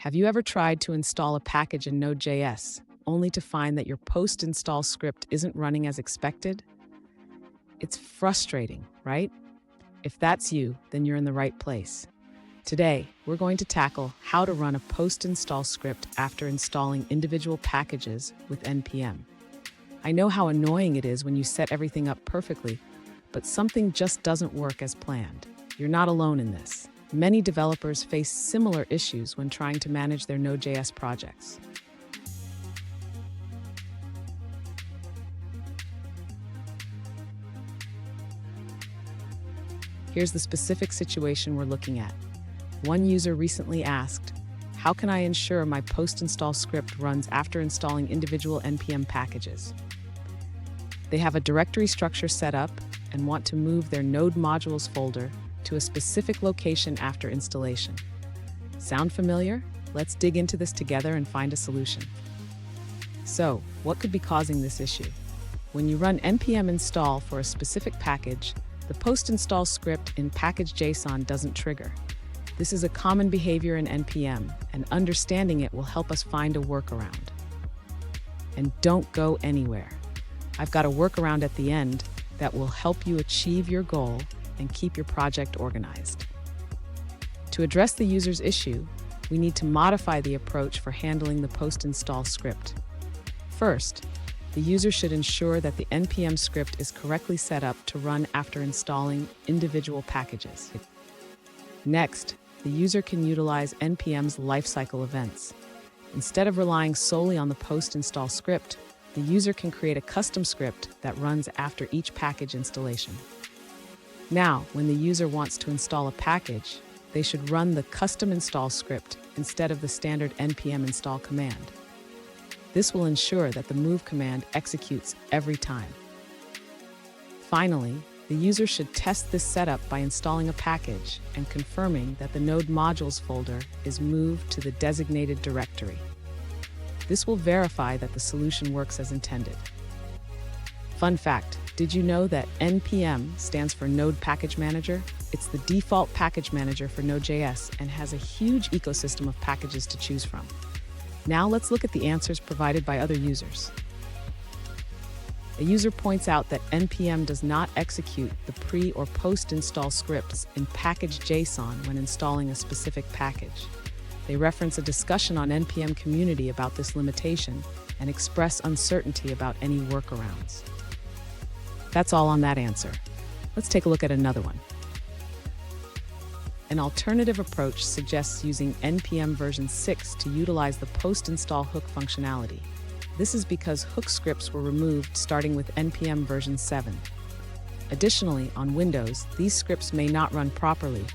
Have you ever tried to install a package in Node.js, only to find that your post-install script isn't running as expected? It's frustrating, right? If that's you, then you're in the right place. Today, we're going to tackle how to run a post-install script after installing individual packages with NPM. I know how annoying it is when you set everything up perfectly, but something just doesn't work as planned. You're not alone in this. Many developers face similar issues when trying to manage their Node.js projects. Here's the specific situation we're looking at. One user recently asked, "How can I ensure my post-install script runs after installing individual NPM packages?" They have a directory structure set up and want to move their Node modules folder to a specific location after installation. Sound familiar? Let's dig into this together and find a solution. So, what could be causing this issue? When you run npm install for a specific package, the post-install script in package.json doesn't trigger. This is a common behavior in npm, and understanding it will help us find a workaround. And don't go anywhere. I've got a workaround at the end that will help you achieve your goal and keep your project organized. To address the user's issue, we need to modify the approach for handling the post-install script. First, the user should ensure that the npm script is correctly set up to run after installing individual packages. Next, the user can utilize npm's lifecycle events. Instead of relying solely on the post-install script, the user can create a custom script that runs after each package installation. Now, when the user wants to install a package, they should run the custom install script instead of the standard npm install command. This will ensure that the move command executes every time. Finally, the user should test this setup by installing a package and confirming that the Node modules folder is moved to the designated directory. This will verify that the solution works as intended. Fun fact, did you know that NPM stands for Node Package Manager? It's the default package manager for Node.js and has a huge ecosystem of packages to choose from. Now let's look at the answers provided by other users. A user points out that NPM does not execute the pre- or post-install scripts in package.json when installing a specific package. They reference a discussion on NPM community about this limitation and express uncertainty about any workarounds. That's all on that answer. Let's take a look at another one. An alternative approach suggests using NPM version 6 to utilize the post-install hook functionality. This is because hook scripts were removed starting with NPM version 7. Additionally, on Windows, these scripts may not run properly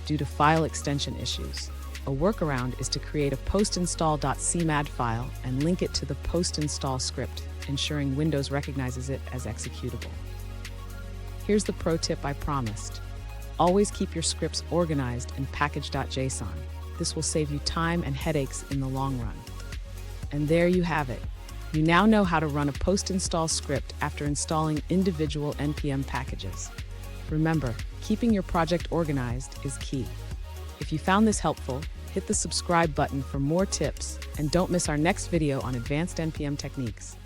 due to file extension issues. A workaround is to create a postinstall.cmad file and link it to the post-install script, ensuring Windows recognizes it as executable. Here's the pro tip I promised. Always keep your scripts organized in package.json. This will save you time and headaches in the long run. And there you have it. You now know how to run a post-install script after installing individual NPM packages. Remember, keeping your project organized is key. If you found this helpful, hit the subscribe button for more tips and don't miss our next video on advanced NPM techniques.